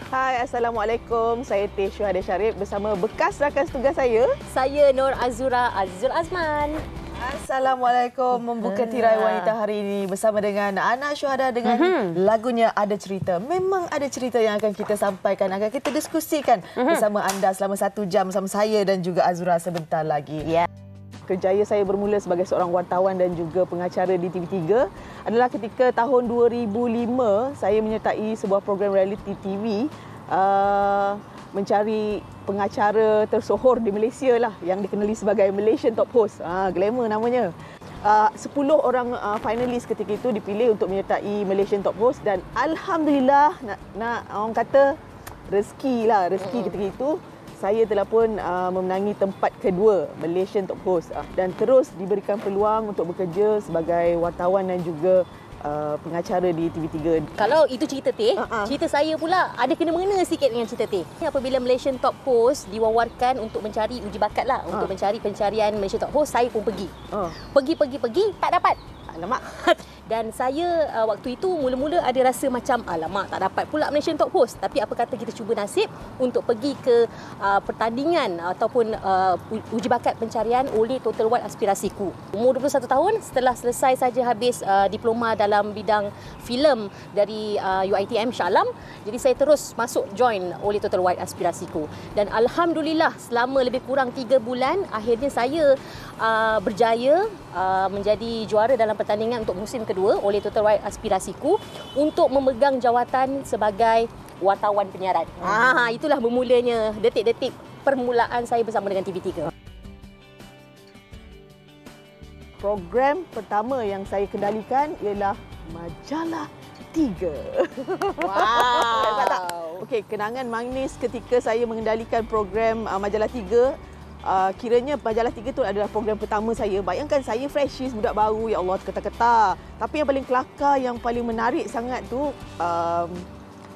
Hai, Assalamualaikum. Saya Teh Syuhada Syarif bersama bekas rakan setugas saya. Saya Nur Azura Azizul Azman. Assalamualaikum. Membuka tirai wanita hari ini bersama dengan Ana Syuhada dengan lagunya Ada Cerita. Memang ada cerita yang akan kita sampaikan, akan kita diskusikan bersama anda selama 1 jam bersama saya dan juga Azura sebentar lagi. Ya. Kerjaya saya bermula sebagai seorang wartawan dan juga pengacara di TV3 adalah ketika tahun 2005 saya menyertai sebuah program reality TV mencari pengacara tersohor di Malaysia lah yang dikenali sebagai Malaysian Top Host. Glamour namanya. 10 orang finalis ketika itu dipilih untuk menyertai Malaysian Top Host dan alhamdulillah nak orang kata rezeki ketika itu saya telah pun memenangi tempat kedua Malaysian Top Host dan terus diberikan peluang untuk bekerja sebagai wartawan dan juga pengacara di TV3. Kalau itu cerita Teh, cerita saya pula ada kena-mengena sikit dengan cerita Teh. Apabila Malaysian Top Host diwawarkan untuk mencari uji bakat lah, untuk mencari pencarian Malaysian Top Host, saya pun pergi. Pergi, tak dapat. Alamak. Dan saya waktu itu mula-mula ada rasa macam alamak tak dapat pula Malaysian Top Host. Tapi apa kata kita cuba nasib untuk pergi ke pertandingan ataupun uji bakat pencarian oleh Total Wide Aspirasiku. Umur 21 tahun setelah selesai saja habis diploma dalam bidang filem dari UiTM Shah Alam. Jadi saya terus masuk join oleh Total Wide Aspirasiku. Dan alhamdulillah selama lebih kurang 3 bulan akhirnya saya berjaya menjadi juara dalam pertandingan untuk musim kedua oleh Total Wide Aspirasiku untuk memegang jawatan sebagai wartawan penyiaran. Itulah bermulanya detik-detik permulaan saya bersama dengan TV3. Program pertama yang saya kendalikan ialah Majalah 3. Wow. Okey, kenangan manis ketika saya mengendalikan program Majalah 3. Kiranya Majalah 3 tu adalah program pertama saya. Bayangkan saya freshies, budak baru, ya Allah, ketar-ketar. Tapi yang paling kelakar, yang paling menarik sangat tu,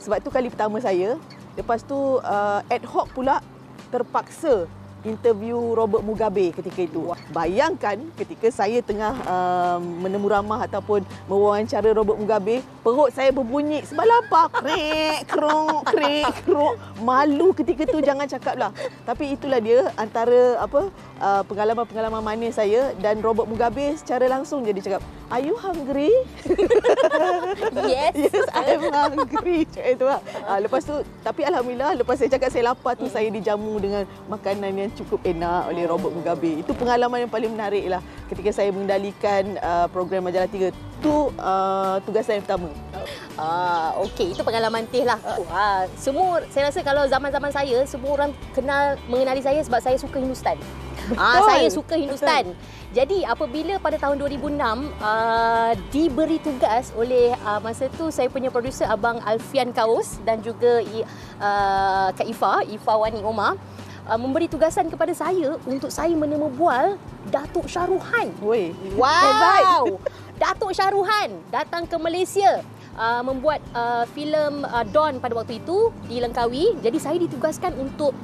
sebab tu kali pertama saya. Lepas tu ad hoc pula terpaksa interview Robert Mugabe ketika itu. Bayangkan ketika saya tengah menemu ramah ataupun mewawancara Robert Mugabe, perut saya berbunyi sebalapak, krek, krok, krek, krok. Malu ketika tu, jangan cakap lah. Tapi itulah dia antara pengalaman-pengalaman manis saya dan Robert Mugabe secara langsung dia cakap, "Are you hungry?" Yes. Yes, I am hungry. Cakap itu lah. Lepas tu, tapi alhamdulillah lepas saya cakap saya lapar tu, saya dijamu dengan makanan yang cukup enak oleh Robert Mugabe. Itu pengalaman yang paling menarik lah ketika saya mengendalikan program Majalah 3. Itu tugas saya pertama. Okey, itu pengalaman Teh lah. Semua, saya rasa kalau zaman-zaman saya, semua orang mengenali saya sebab saya suka Hindustan. Saya suka Hindustan. Jadi apabila pada tahun 2006 diberi tugas oleh masa tu saya punya producer Abang Alfian Kaus dan juga Kak Ifa Wani Omar, memberi tugasan kepada saya untuk saya menemu bual Datuk Shah Rukhan. Wow. Datuk Shah Rukhan datang ke Malaysia membuat filem Dawn pada waktu itu di Langkawi. Jadi saya ditugaskan untuk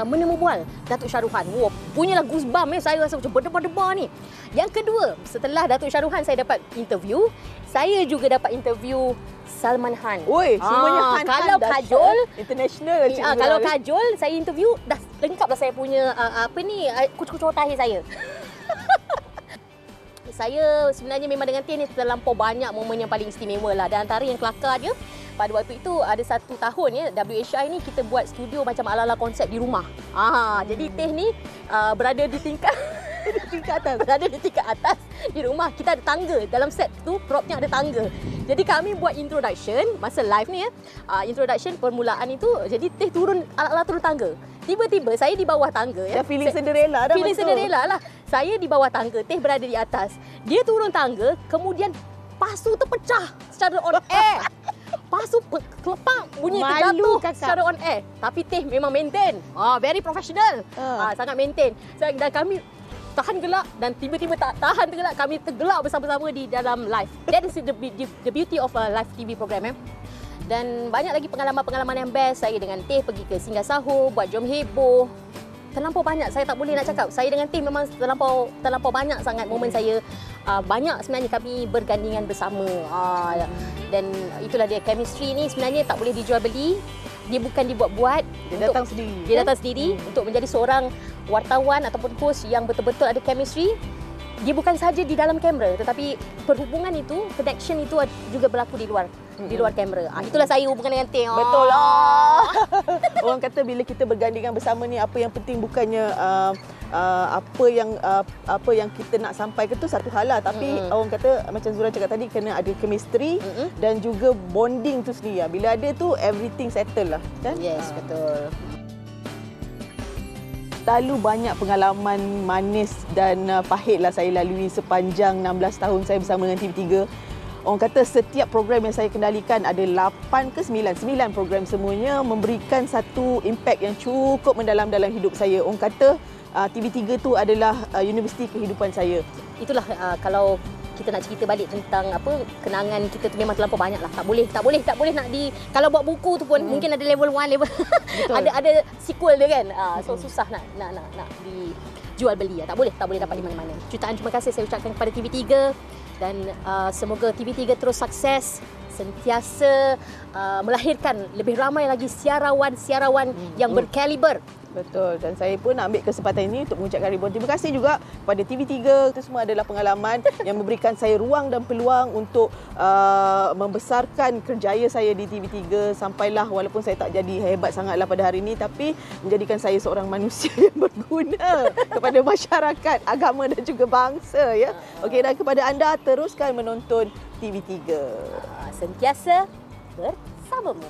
menemu bual Datuk Shah Rukhan. Punyalah goosebump saya rasa macam berdebar-debar ni. Yang kedua, setelah Datuk Shah Rukhan saya dapat interview, saya juga dapat interview Salman Khan. Semuanya kalau Kajol international. Kalau Kajol saya interview dah lengkap lah saya punya kucu-kucu tahir saya. Saya sebenarnya memang dengan Teh ni terlampau banyak momen yang paling istimewa lah. Dan antara yang kelakar dia, pada waktu itu ada 1 tahun ya, WHI ni kita buat studio macam ala-ala konsep di rumah. Jadi Teh ni berada di tingkat berada di tingkat atas di rumah. Kita ada tangga dalam set tu, propnya ada tangga. Jadi kami buat introduction masa live ni ya. Introduction permulaan itu, jadi Teh turun ala-ala turun tangga. Tiba-tiba saya di bawah tangga ya. Dah feeling Cinderella dah. Feeling Cinderella lah. Saya di bawah tangga, Teh berada di atas. Dia turun tangga, kemudian pasu terpecah secara on air. Pasu kelepak bunyi terjatuh secara on air. Tapi Teh memang maintain. Very professional. Sangat maintain. Dan kami tahan gelak dan tiba-tiba tak tahan gelak, kami tergelak bersama-sama di dalam live. That is the beauty of a live TV program. Dan banyak lagi pengalaman-pengalaman yang best. Saya dengan Teh pergi ke Singgah Sahur, buat jom heboh. Terlampau banyak, saya tak boleh nak cakap. Saya dengan Teh memang terlampau banyak sangat momen saya. Banyak sebenarnya kami bergandingan bersama. Dan itulah dia, chemistry ni sebenarnya tak boleh dijual beli. dia bukan dibuat-buat. Dia datang sendiri. Dia datang sendiri untuk menjadi seorang wartawan ataupun host yang betul-betul ada chemistry. Dia bukan saja di dalam kamera, tetapi perhubungan itu, connection itu juga berlaku di luar kamera. Itulah saya hubungan dengan Teh. Betul lah. Orang kata bila kita bergandingan bersama ni, apa yang penting bukannya apa yang kita nak sampaikan tu satu hal lah, tapi orang kata macam Zura cakap tadi, kena ada chemistry dan juga bonding tu sendiri. Bila ada tu everything settle lah, kan? Yes, betul. Terlalu banyak pengalaman manis dan pahit lah saya lalui sepanjang 16 tahun saya bersama dengan TV3. Orang kata setiap program yang saya kendalikan ada 8 ke 9 program, semuanya memberikan satu impact yang cukup mendalam dalam hidup saya. Orang kata TV3 tu adalah universiti kehidupan saya. Itulah kalau kita nak cerita balik tentang kenangan kita tu memang terlampau banyak lah. Tak boleh nak kalau buat buku tu pun mungkin ada level 1, level ada sequel dia kan. So susah nak dijual beli. Tak boleh dapat di mana-mana. Jutaan terima kasih saya ucapkan kepada TV3 dan semoga TV3 terus sukses, sentiasa melahirkan lebih ramai lagi siarawan-siarawan yang berkaliber. Betul, dan saya pun nak ambil kesempatan ini untuk mengucapkan ribuan terima kasih juga kepada TV3. Itu semua adalah pengalaman yang memberikan saya ruang dan peluang untuk membesarkan kerjaya saya di TV3 sampailah walaupun saya tak jadi hebat sangatlah pada hari ini, tapi menjadikan saya seorang manusia yang berguna kepada masyarakat, agama dan juga bangsa, ya. Okey, dan kepada anda, teruskan menonton TV3. Sentiasa bersamamu.